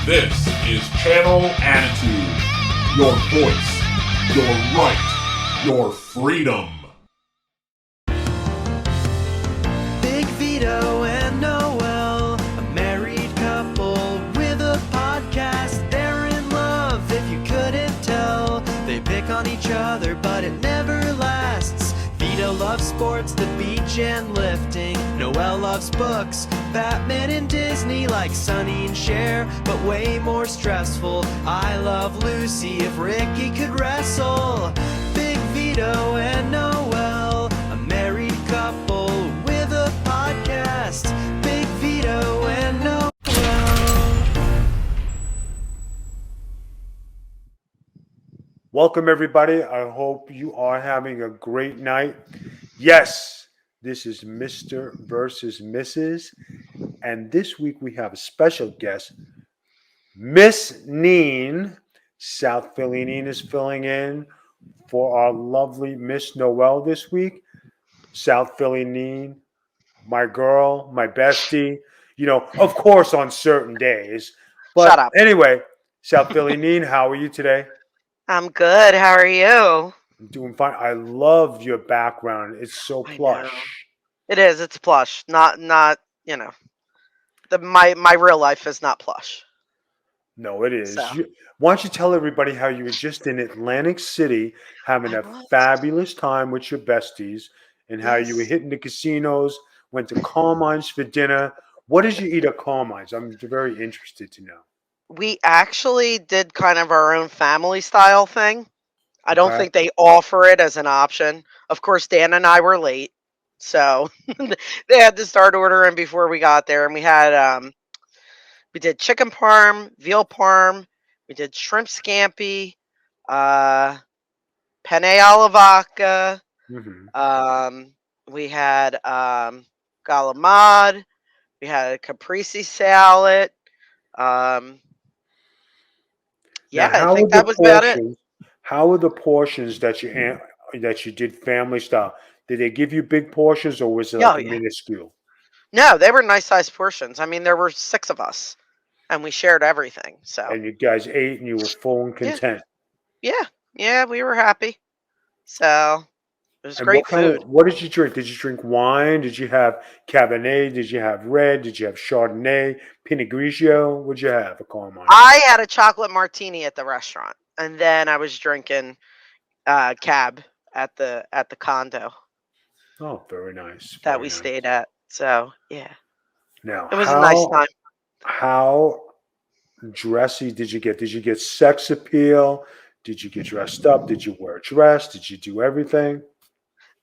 This is Channel Attitude. Your voice, your right, your freedom. Big Vito and Noel, a married couple with a podcast. They're in love, if you couldn't tell. They pick on each other, but it never lasts. Vito loves sports, the beach and lifting. Noel loves books, Batman and Disney, like Sonny and Cher, but way more stressful. I love Lucy, if Ricky could wrestle. Big Vito and Noel, a married couple with a podcast. Big Vito and Noel. Welcome, everybody. I hope you are having a great night. Yes, this is Mr. versus Mrs. And this week we have a special guest, Miss Neen. South Philly Neen is filling in for our lovely Miss Noel this week. South Philly Neen, my girl, my bestie. You know, of course, on certain days. But Shut up. anyway, South Philly Neen, how are you today? I'm good. How are you? I'm doing fine. I love your background. It's so I plush. know. It is. It's plush. Not. You know. My real life is not plush. No, it is. So. Why don't you tell everybody how you were just in Atlantic City having I a was. fabulous time with your besties and how you were Yes. hitting the casinos, went to Carmine's for dinner. What did you eat at Carmine's? I'm very interested to know. We actually did kind of our own family style thing. I don't Okay. think they offer it as an option. Of course, Dan and I were late, so they had to start ordering before we got there, and we did chicken parm, veal parm, we did shrimp scampi, uh, penne alla vodka. Mm-hmm. We had galamad. We had a caprese salad. Um, Now, yeah, I think that was about it. How were the portions that you did family style? Did they give you big portions or was it like Oh a yeah. minuscule? No, they were nice sized portions. I mean, there were 6 of us, and we shared everything. So And you guys ate and you were full and yeah, content. yeah, we were happy. So it was And what great kind of food. what did you drink? Did you drink wine? Did you have Cabernet? Did you have red? Did you have Chardonnay? Pinot Grigio? What'd you have at Carmine? I had a chocolate martini at the restaurant, and then I was drinking cab at the condo Oh, very nice. that Very we nice. stayed at. So yeah, Now, it was a nice time. how dressy did you get? Did you get sex appeal? Did you get dressed up? Did you wear a dress? Did you do everything?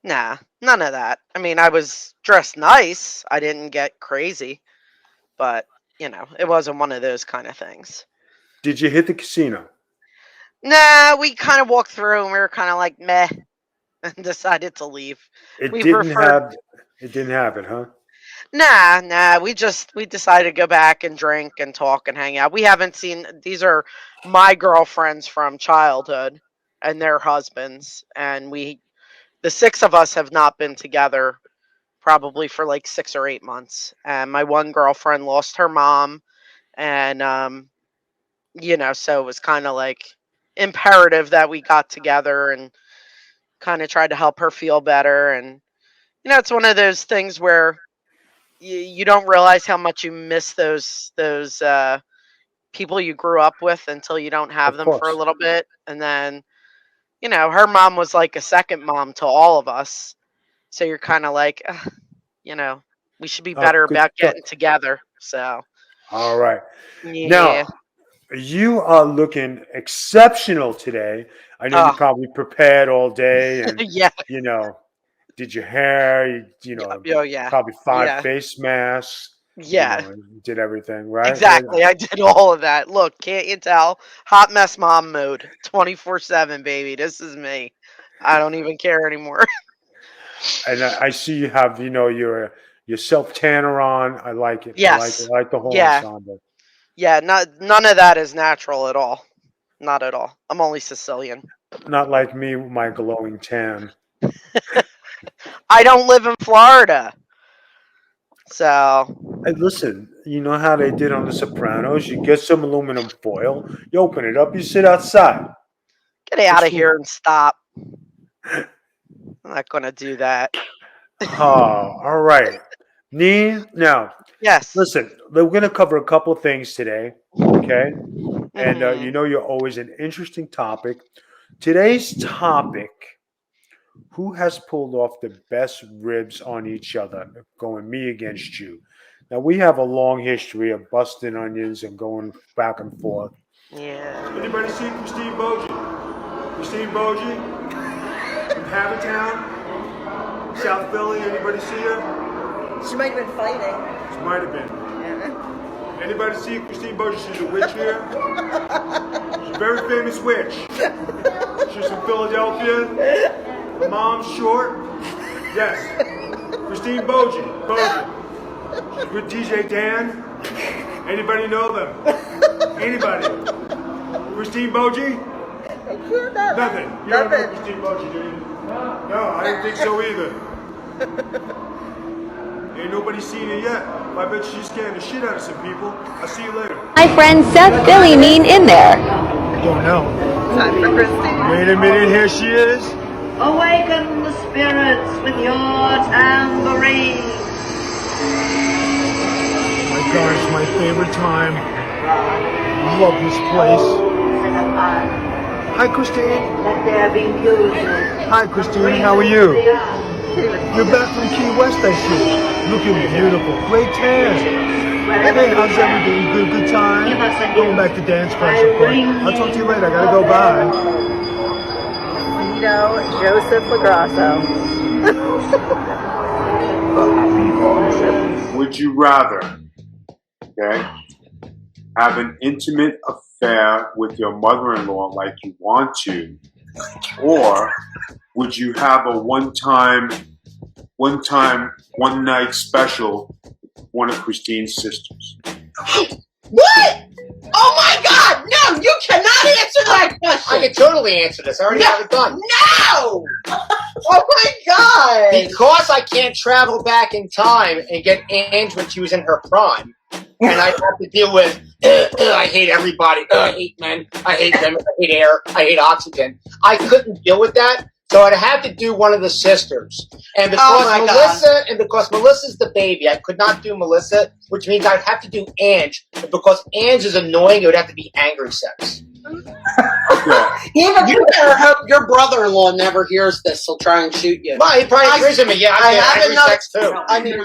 Nah, none of that. I mean, I was dressed nice. I didn't get crazy, but it wasn't one of those kind of things. Did you hit the casino? Nah, we kind of walked through and we were kind of like meh, and decided to leave. It We didn't preferred. have it didn't have it, huh? Nah. We decided to go back and drink and talk and hang out. We haven't seen. These are my girlfriends from childhood and their husbands, and the 6 of us have not been together probably for like 6 or 8 months. And my one girlfriend lost her mom, and so it was kind of like imperative that we got together and kind of tried to help her feel better. And it's one of those things where you don't realize how much you miss those people you grew up with until you don't have Of them for a course. little bit. And then her mom was like a second mom to all of us, so you're kind of like, we should be Oh, better good about stuff. getting together. So All right. yeah. Now, you are looking exceptional today. I know you Oh probably prepared all day and, yeah. you know, did your hair, Oh yeah. probably 5 Yeah. face masks, Yeah. you did everything, right? Exactly. I did all of that. Look, can't you tell? Hot mess mom mode, 24/7, baby. This is me. I don't even care anymore. And I see you have, your self tanner on. I like it. I like it. Yes. I like the whole Yeah. ensemble. Yeah. None of that is natural at all. Not at all. I'm only Sicilian. Not like me with my glowing tan. I don't live in Florida. So And listen, You know how they did on The Sopranos? You get some aluminum foil, you open it up, you sit outside. Get out of here and stop. I'm not going to do that. All right. Neen, now, Yes. listen, we're going to cover a couple of things today, okay? And Mhm. you know you're always an interesting topic. Today's topic, who has pulled off the best ribs on each other, going me against you? Now, we have a long history of busting onions and going back and forth. Yeah. Anybody see Christine Bogie? Christine Bogie from Havertown, South Philly. Anybody see her? She might have been fighting. She might have been. Yeah. Anybody see Christine Bogie? She's a witch here. She's a very famous witch. She's from Philadelphia. Her mom's short. Yes. Christine Bogie. She's with DJ Dan. Anybody know them? Anybody? Christine Bogie? Nothing. You don't know Christine Bogie, do you? No, I didn't think so either. Ain't nobody seen her yet. I bet she's scaring the shit out of some people. I'll see you later. My friend South Philly Neen in there. Don't know. Time for Christine. Wait a minute, here she is. Awaken the spirits with your tambourine. My God, it's my favorite time. I love this place. Hi, Christine. Let there be music. Hi, Christine. How are you? You're back from Key West, I see. Looking beautiful. Great tan. Hey, how's everything? Good time? Going back to dance class, of course. I'll talk to you later. I gotta go. Bye. Vito Joseph Lagrasso. Would you rather, okay, have an intimate affair with your mother-in-law like you want to, or would you have a one-night special with one of Christine's sisters? What? Oh my God! No, you cannot answer that question. I can totally answer this. I already have it done. No! Oh my God! Because I can't travel back in time and get Ange when she was in her prime, and I have to deal with, I hate everybody, I hate men, I hate them, I hate air, I hate oxygen. I couldn't deal with that, so I'd have to do one of the sisters. And because because Melissa's the baby, I could not do Melissa, which means I'd have to do Ange. And because Ange is annoying, it would have to be angry sex. You better hope your brother-in-law never hears this. He'll try and shoot you. Well, he probably agrees with me. Yeah, I have angry enough- sex too. I mean,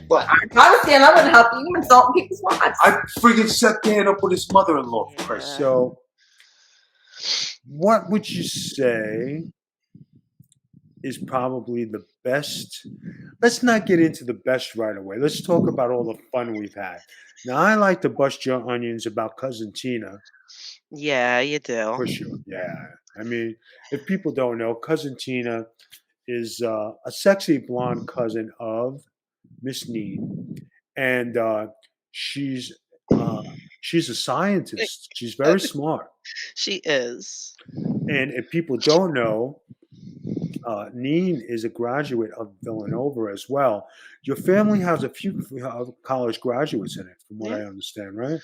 What? If I was stand up and help you insulting people's wives. I freaking set Dan up with his mother-in-law, for Christ's sake. So, what would you say is probably the best? Let's not get into the best right away. Let's talk about all the fun we've had. Now, I like to bust your onions about Cousin Tina. Yeah, you do. For sure. Yeah. I mean, if people don't know, Cousin Tina is a sexy blonde cousin of Miss Neen. And she's a scientist. She's very smart. She is. And if people don't know, Neen is a graduate of Villanova as well. Your family has a few college graduates in it, from what I understand, right?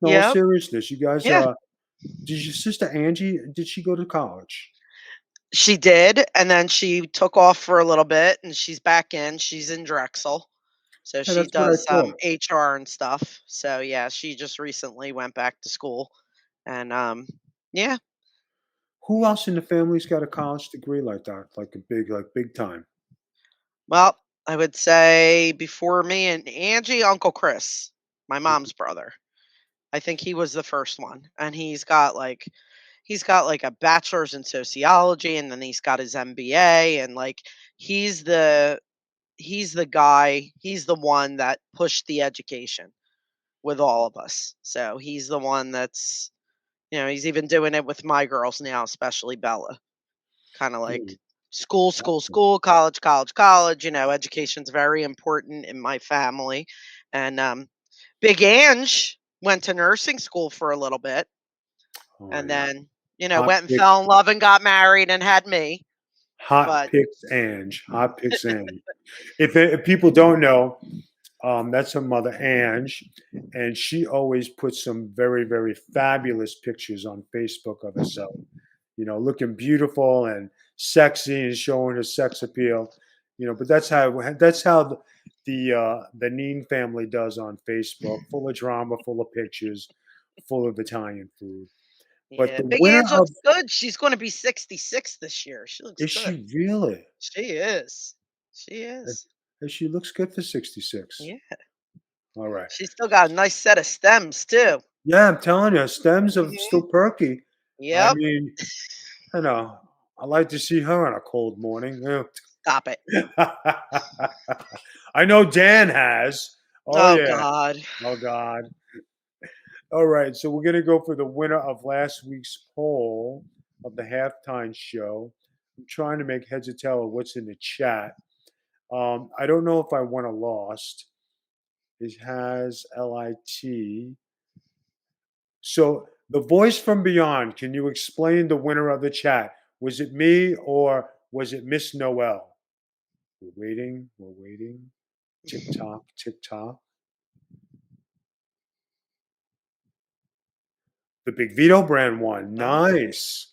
No, Yep. seriousness, you guys. Yeah. Did your sister Angie? Did she go to college? She did, and then she took off for a little bit, and she's back in. She's in Drexel, so she that's what I does thought. HR and stuff. So yeah, she just recently went back to school, and yeah. Who else in the family's got a college degree like that? Like big time? Well, I would say before me and Angie, Uncle Chris, my mom's brother. I think he was the first one, and he's got like a bachelor's in sociology, and then he's got his MBA, and like he's the guy, he's the one that pushed the education with all of us. So he's the one that's, he's even doing it with my girls now, especially Bella. Kind of like school, college, college. Education's very important in my family. And Big Ange went to nursing school for a little bit, and then went and fell in love and got married and had me. Hot picks Ange. If people don't know, That's her mother, Ange, and she always puts some very, very fabulous pictures on Facebook of herself. Looking beautiful and sexy and showing her sex appeal. But that's how the Neen family does on Facebook, full of drama, full of pictures, full of Italian food. But Yeah, the Big winner Ange of looks good. She's going to be 66 this year. She looks is good. she really? She is. She is. She looks good for 66. Yeah. All right. She's still got a nice set of stems too. Yeah, I'm telling you, stems are Mhm. still perky. I Yep. mean, I like to see her on a cold morning. Stop it. I know Dan has. Oh Oh yeah. God. Oh God. All right, so we're gonna go for the winner of last week's poll of the halftime show. I'm trying to make heads or tail of what's in the chat. I don't know if I won or lost. It has LIT. So the voice from beyond, can you explain the winner of the chat? Was it me or was it Miss Noel? We're waiting. We're waiting. Tick tock, tick tock. The Big Vito brand won. Nice.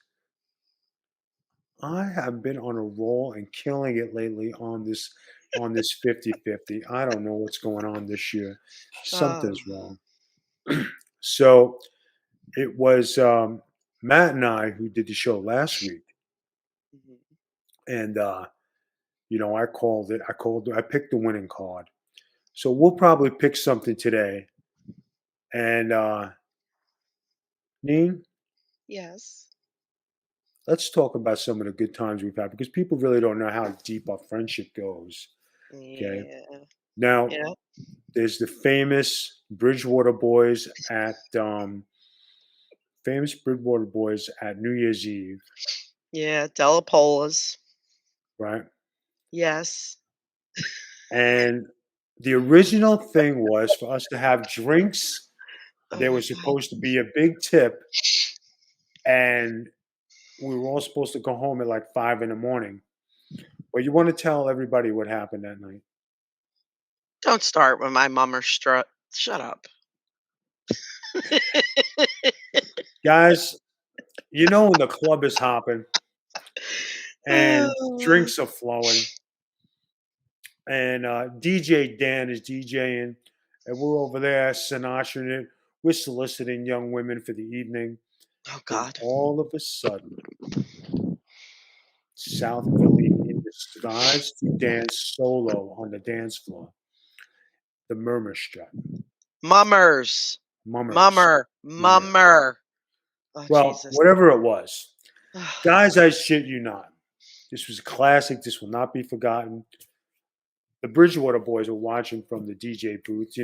I have been on a roll and killing it lately on this 50-50. I don't know what's going on this year. Something's wrong. So it was Matt and I who did the show last week. And I called it. I picked the winning card. So we'll probably pick something today. And Neen, Yes. let's talk about some of the good times we've had because people really don't know how deep our friendship goes. Okay. Yeah. Now, Yeah. there's the famous Bridgewater boys at New Year's Eve, Yeah. Della Pola's. right? Yes. And the original thing was for us to have drinks. Oh There my was God. supposed to be a big tip, and we were all supposed to go home at like 5 in the morning. But you want to tell everybody what happened that night? Don't start with my mummer strut. Shut up. Guys, when the club is hopping and Oh, drinks are flowing, and DJ Dan is DJing, and we're over there Sinatraing it. We're soliciting young women for the evening. oh Then God. all of a sudden, South Philly Neen decides to dance solo on the dance floor. The murmur strut. Mummers. Mummers. Mummer. Mummer. Mummer. Oh Well, Jesus. whatever it was. Guys, I shit you not. This was a classic. This will not be forgotten. The Bridgewater boys were watching from the DJ booth.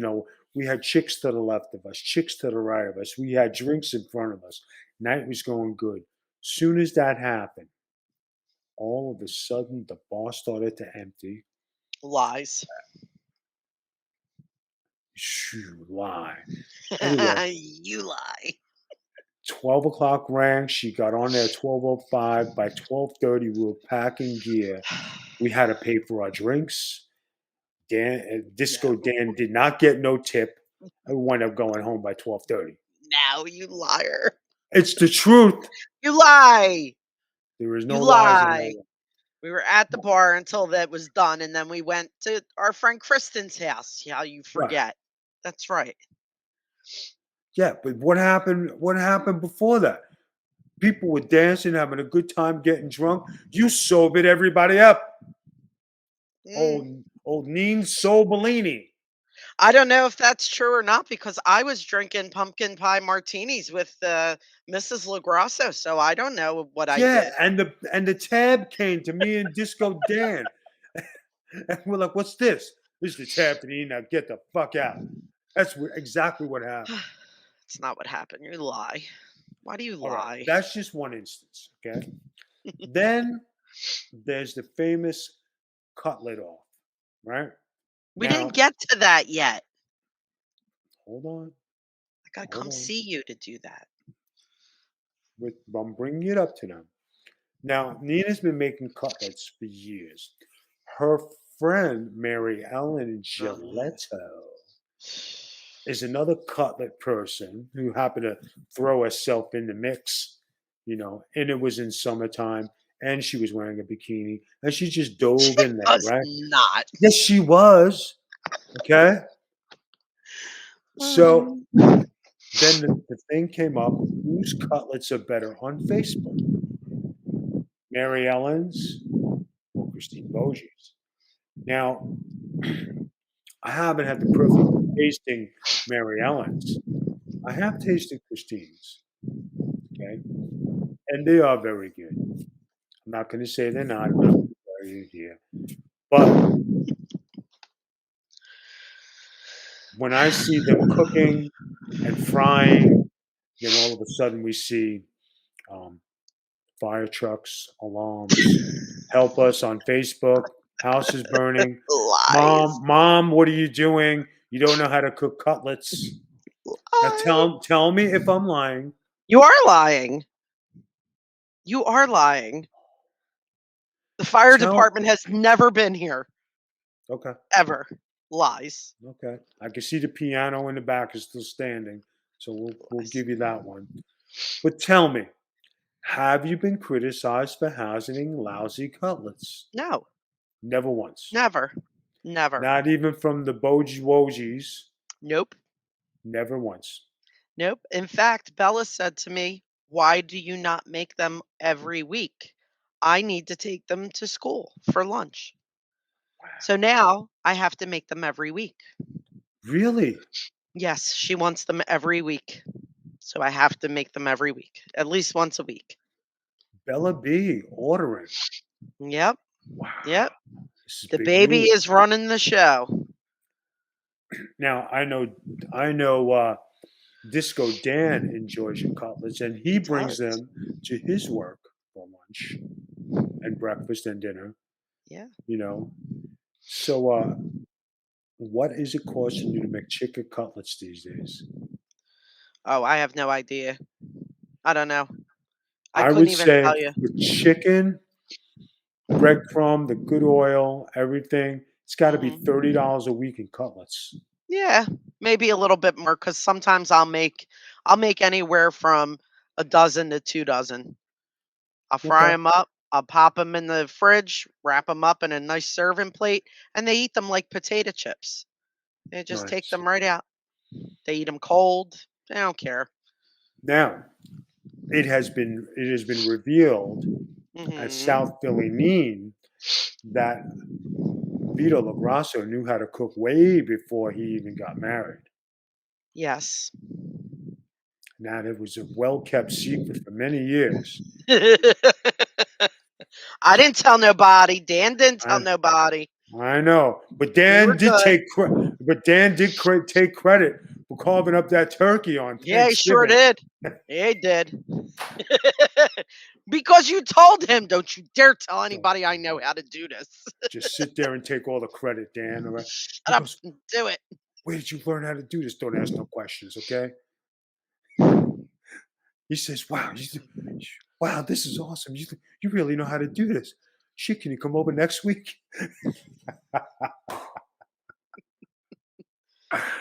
We had chicks to the left of us, chicks to the right of us. We had drinks in front of us. Night was going good. Soon as that happened, all of a sudden the bar started to empty. Lies. Shoo, lie. Anyway, You lie. 12 o'clock rang. She got on there at 12:05. By 12:30, we were packing gear. We had to pay for our drinks. Disco Dan did not get no tip. I wound up going home by 12:30. Now you liar. It's the truth. You lie. There is no You lies in lie. that. We were at the bar until that was done, and then we went to our friend Kristen's house. Yeah, you forget. That's right. Yeah, but what happened? What happened before that? People were dancing, having a good time, getting drunk. You sobered everybody up. Old Neen Sobellini. I don't know if that's true or not because I was drinking pumpkin pie martinis with Mrs. LaGrasso, so I don't know what I Yeah, did. and the tab came to me and Disco Dan, and we're like, "What's this? This is the tab to Neen. Now get the fuck out." That's exactly what happened. It's not what happened. You lie. Why do you All lie? right, that's just one instance. Okay. Then there's the famous cutlet off, right? We Now, didn't get to that yet. hold on. I gotta Hold come on. see you to do that. I'm bringing it up to them. Now, Nina's been making cutlets for years. Her friend, Mary Ellen Gilletto, is another cutlet person who happened to throw herself in the mix, and it was in summertime, and she was wearing a bikini, and she just dove in there, Was right? not. Yes, she was. Okay. So then the thing came up, whose cutlets are better on Facebook? Mary Ellen's or Christine Bogey's? Now, I haven't had the privilege of tasting Mary Ellen's. I have tasted Christine's, okay? And they are very good. I'm not going to say they're not. I'm not going to tell you here. But when I see them cooking and frying, then all of a sudden we see fire trucks, alarms, help us on Facebook, house is burning. Lies. Mom, what are you doing? You don't know how to cook cutlets. Now tell me if I'm lying. You are lying. You are lying. The fire department has never been here. Okay. Ever. Lies. Okay. I can see the piano in the back is still standing. So we'll give you that one. But tell me, have you been criticized for having lousy cutlets? No. Never once. Never. Never. Not even from the Boji Wojies. Nope. Never once. Nope. In fact, Bella said to me, why do you not make them every week? I need to take them to school for lunch. Wow. So now I have to make them every week. Really? Yes, she wants them every week. So I have to make them every week, at least once a week. Bella B ordering. Yep. Wow. Yep. The baby is running the show. Now I know Disco Dan enjoys your cutlets, and he brings them to his work for lunch and breakfast and dinner. Yeah. So what is it costing you to make chicken cutlets these days? Oh, I have no idea. I don't know. I couldn't would even say tell you. with chicken, breadcrumb, the good oil, everything, it's got to be $30 a week in cutlets. Yeah, maybe a little bit more because sometimes I'll make anywhere from a dozen to 2 dozen. I'll fry them up. I'll pop them in the fridge, wrap them up in a nice serving plate, and they eat them like potato chips. They just take them right out. They eat them cold. They don't care. Now, it has been revealed at South Philly Neen that Vito LaGrasso knew how to cook way before he even got married. Yes. Now, it was a well-kept secret for many years. I didn't tell nobody. Dan didn't tell nobody. I know, but Dan did take credit for carving up that turkey on Thanksgiving. Yeah, he sure did. Yeah, he did. Because you told him, don't you dare tell anybody I know how to do this. Just sit there and take all the credit, Dan. All right? Shut up and do it. Where did you learn how to do this? Don't ask no questions, okay? He says, wow, this is awesome. You really know how to do this. Shit, can you come over next week?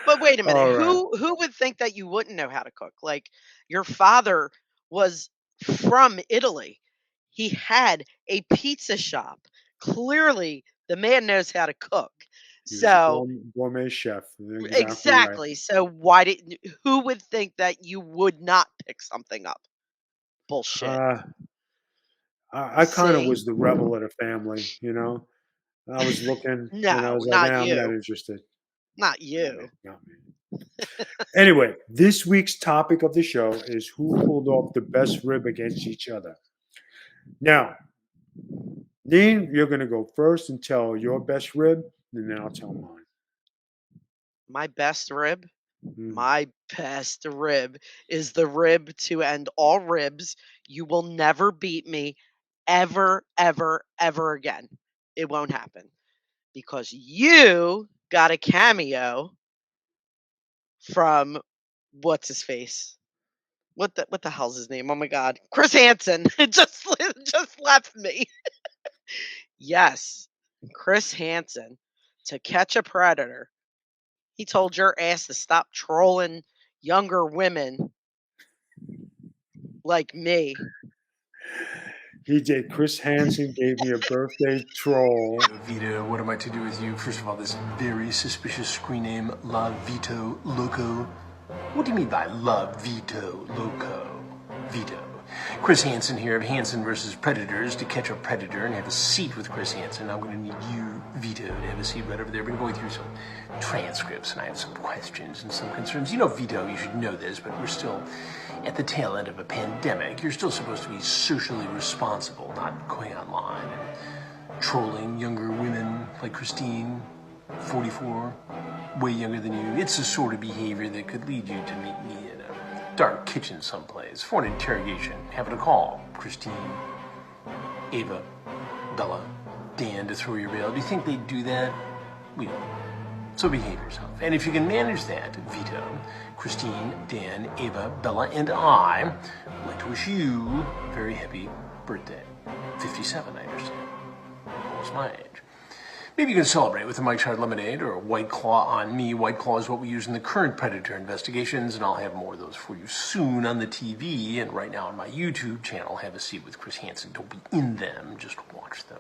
But wait a minute. Who would think that you wouldn't know how to cook? Like, your father was from Italy. He had a pizza shop. Clearly, the man knows how to cook. He was a gourmet chef. Exactly. Right. So who would think that you would not pick something up? Bullshit. I kind of was the rebel of the family, I was looking and I was like, I'm not interested. Not you. Not me. Anyway, this week's topic of the show is who pulled off the best rib against each other. Now, Neen, you're going to go first and tell your best rib, and then I'll tell mine. My best rib? My best rib is the rib to end all ribs. You will never beat me ever, ever, ever again. It won't happen. Because you got a cameo from what's his face? What the hell's his name? Oh my god. Chris Hansen. It just left me. Yes. Chris Hansen to catch a predator. He told your ass to stop trolling younger women like me. He did. Chris Hansen gave me a birthday troll. Vito, what am I to do with you? First of all, this very suspicious screen name, La Vito Loco. What do you mean by La Vito Loco? Vito. Chris Hansen here of Hansen versus Predators. To catch a predator and have a seat with Chris Hansen, I'm going to need you, Vito, to have a seat right over there. We've been going through some transcripts, and I have some questions and some concerns. You know, Vito, you should know this, but we're still at the tail end of a pandemic. You're still supposed to be socially responsible, not going online and trolling younger women like Christine, 44, way younger than you. It's the sort of behavior that could lead you to meet me in a dark kitchen someplace for an interrogation. Having to call Christine, Ava, Bella, Dan to throw your bail. Do you think they'd do that? We don't. So behave yourself. And if you can manage that, Vito, Christine, Dan, Ava, Bella, and I would like to wish you a very happy birthday. 57, I understand. Almost my age. Maybe you can celebrate with a Mike's Hard Lemonade or a White Claw on me. White Claw is what we use in the current Predator investigations, and I'll have more of those for you soon on the TV. And right now on my YouTube channel, have a seat with Chris Hansen. Don't be in them, just watch them.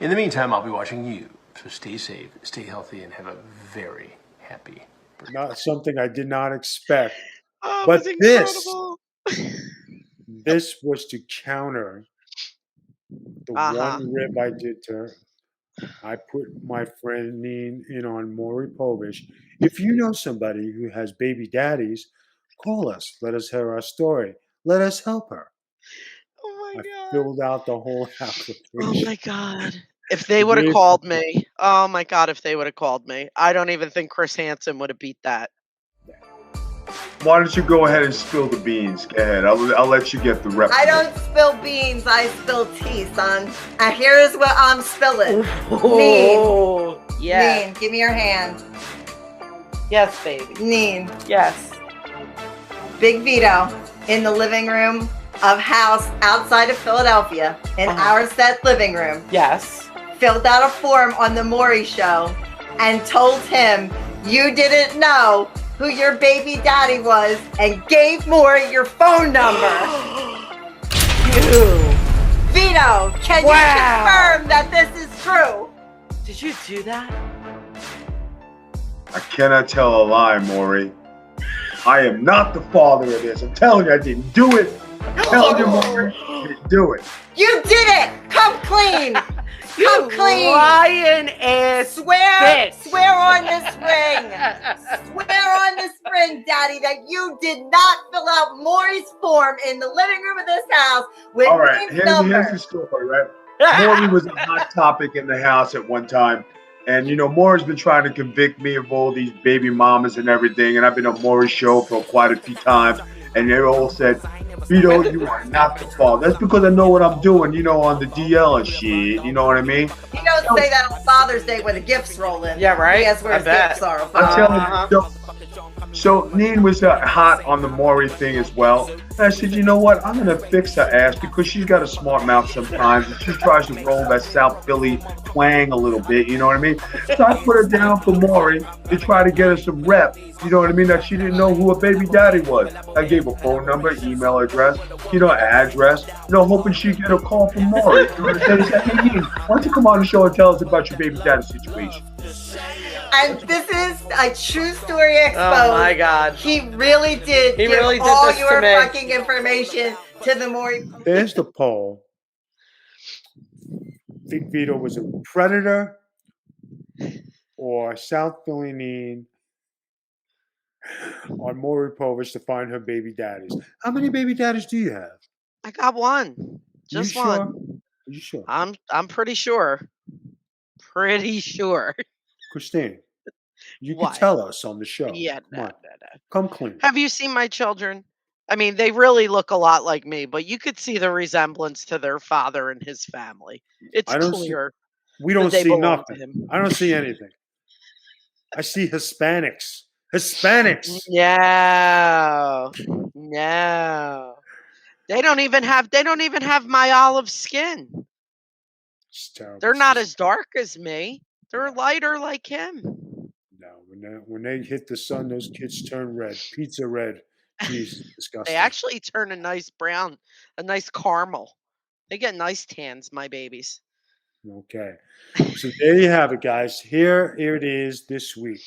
In the meantime, I'll be watching you. So stay safe, stay healthy, and have a very happy birthday. Not something I did not expect. Oh, But it was incredible. This was to counter the one rib I did to her. I put my friend Neen in on Maury Povich. If you know somebody who has baby daddies, call us. Let us hear our story. Let us help her. Oh my I God. filled out the whole application. Oh my God. If they would have called me, oh my God, if they would have called me, I don't even think Chris Hansen would have beat that. Why don't you go ahead and spill the beans? Go ahead. I'll let you get the rep. I don't spill beans, I spill tea, son. And here's what I'm spilling. Neen. Yeah. Neen, give me your hand. Yes, baby. Neen. Yes. Big Vito in the living room of house outside of Philadelphia, in our set living room. Yes. Filled out a form on the Maury show and told him you didn't know who your baby daddy was and gave Maury your phone number. Vito, can you confirm that this is true? Did you do that? I cannot tell a lie, Maury. I am not the father of this. I'm telling you, I didn't do it. I'm telling you, Maury, I didn't do it. You did it! Come clean! Come clean! Lying ass Swear bitch. on this ring! Swear on this ring, Daddy, that you did not fill out Maury's form in the living room of this house with All right, Neen's here's number. the story, right? Maury was a hot topic in the house at one time. And, you know, Maury's been trying to convict me of all these baby mamas and everything. And I've been on Maury's show for quite a few times. And they all said, Vito, you are not the father. That's because I know what I'm doing, you know, on the DL and shit. You know what I mean? You don't say that on Father's Day when the gifts roll in. Yeah, right? That's where his gifts are. I'm telling you. So Neen was hot on the Maury thing as well. And I said, you know what? I'm going to fix her ass because she's got a smart mouth sometimes. And she tries to roll that South Philly twang a little bit. You know what I mean? So I put her down for Maury to try to get her some rep. You know what I mean? That she didn't know who her baby daddy was. I gave her phone number, email address, you know, address, you know, hoping she'd get a call from Maury. You know what I'm saying? Hey, Neen, why don't you come on the show and tell us about your baby daddy situation? And this is a true story exposed. Oh my God. He really did He give really did all this to your me. fucking information to the Maury. There's the poll. Think Vito was a predator or South Philly Neen on Maury Povich to find her baby daddies. How many baby daddies do you have? I got one. Just you one. Sure? Are you sure? I'm pretty sure. Pretty sure. Christine, you What? can tell us on the show. Yeah, Come no, on. no. Come clean. Have you seen my children? I mean, they really look a lot like me, but you could see the resemblance to their father and his family. It's I don't see- clear. We don't that they see belong to nothing. him. I don't see anything. I see Hispanics. Hispanics. No. No. They don't even have my olive skin. It's terrible. They're not as dark as me. They're lighter like him. No, when they hit the sun, those kids turn red. Pizza red. Jeez, disgusting. They actually turn a nice brown, a nice caramel. They get nice tans, my babies. Okay. So there you have it, guys. Here it is this week.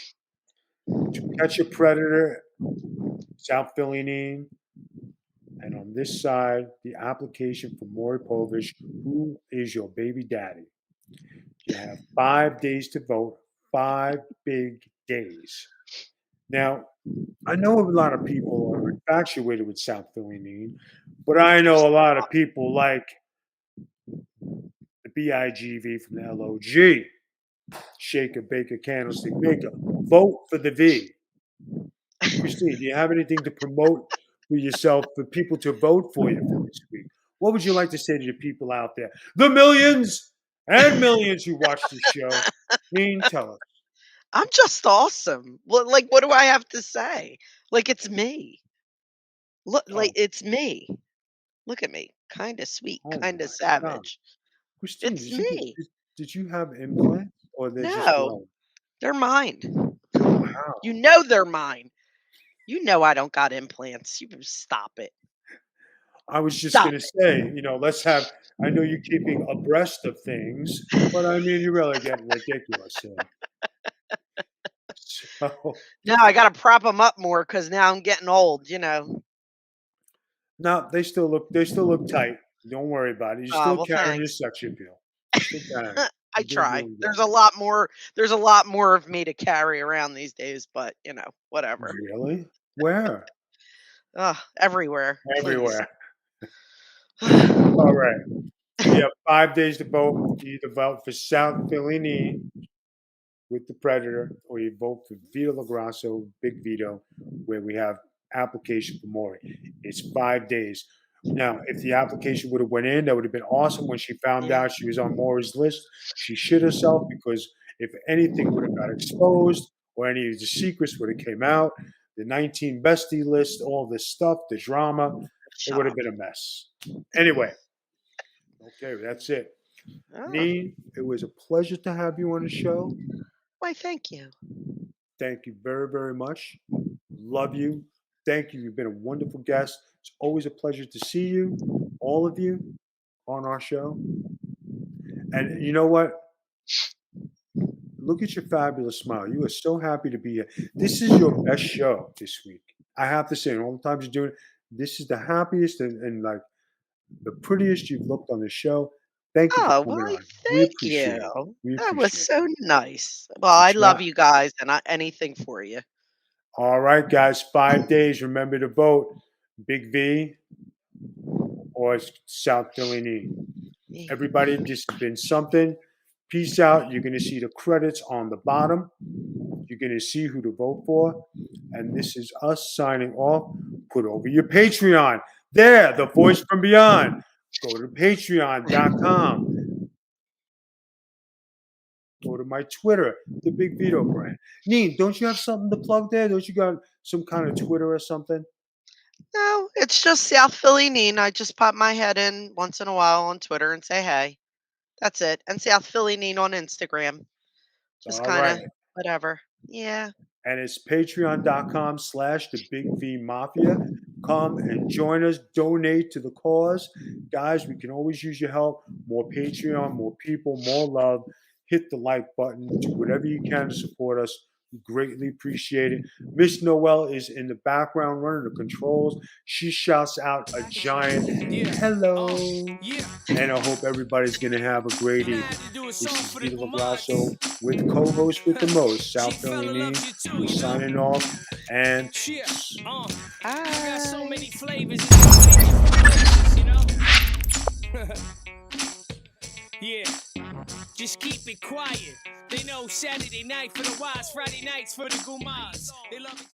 To Catch a Predator, South Philly Neen. And on this side, the application for Maury Povich, who is your baby daddy. You have 5 days to vote, 5 big days. Now, I know a lot of people are infatuated with South Philly Neen, but I know a lot of people like the BIGV from the LOG, Shaker, Baker, Candlestick Maker. Vote for the V. Christine, do you have anything to promote for yourself, for people to vote for you for this week? What would you like to say to the people out there? The millions and millions who watch the show. Neen, tell us. I'm just awesome. Like, what do I have to say? Like, it's me. Look, like, it's me. Look at me. Kind of sweet, kind of savage. Christine, It's me. Did you have implants or they're just No, growing? they're mine. Wow. You know they're mine. You know I don't got implants. You stop it. I was just going to say, let's have, I know you're keeping abreast of things, but I mean, you're really getting ridiculous here. So, now I got to prop them up more because now I'm getting old, No, they still look tight. Don't worry about it. You're still carrying your sex appeal. I try. There's a lot more of me to carry around these days, but whatever. Really? Where? Everywhere. Everywhere. All right. You have 5 days to vote. You either vote for South Philly Neen with the Predator, or you vote for Vito LaGrasso, Big Vito, where we have application for Maury. It's 5 days. Now, if the application would have went in, that would have been awesome. When she found out she was on Maury's list, she shit herself, because if anything would have got exposed or any of the secrets would have came out, the 19 bestie list, all this stuff, the drama, it would have been a mess. Anyway, okay, that's it. Neen, it was a pleasure to have you on the show. Why, thank you. Thank you very, very much. Love you. Thank you. You've been a wonderful guest. It's always a pleasure to see you, all of you, on our show. And you know what? Look at your fabulous smile. You are so happy to be here. This is your best show this week. I have to say, and all the times you're doing it, this is the happiest and like the prettiest you've looked on the show. Thank you for coming on. Thank you. That was so nice. Well, I love you guys, and anything for you. All right, guys. 5 days. Remember to vote. Big V or South Philly Neen. Everybody, this has been something. Peace out. You're going to see the credits on the bottom. You're going to see who to vote for. And this is us signing off. Put over your Patreon. There, the voice from beyond. Go to patreon.com. Go to my Twitter, the Big Vito brand. Neen, don't you have something to plug there? Don't you got some kind of Twitter or something? No, it's just South Philly Neen. I just pop my head in once in a while on Twitter and say hey. That's it. And South Philly Neen on Instagram. Just kind of whatever. Yeah. And it's patreon.com/the Big V Mafia. Come and join us. Donate to the cause. Guys, we can always use your help. More Patreon, more people, more love. Hit the like button. Do whatever you can to support us. We greatly appreciate it. Miss Noel is in the background running the controls. She shouts out a giant hello. And I hope everybody's going to have a great evening. This is Vito LaGrasso with co-host with the most, South Philly Neen. We're signing off. And peace. Got so many flavors, Yeah, just keep it quiet. They know Saturday night for the wise, Friday nights for the gumas. They love it.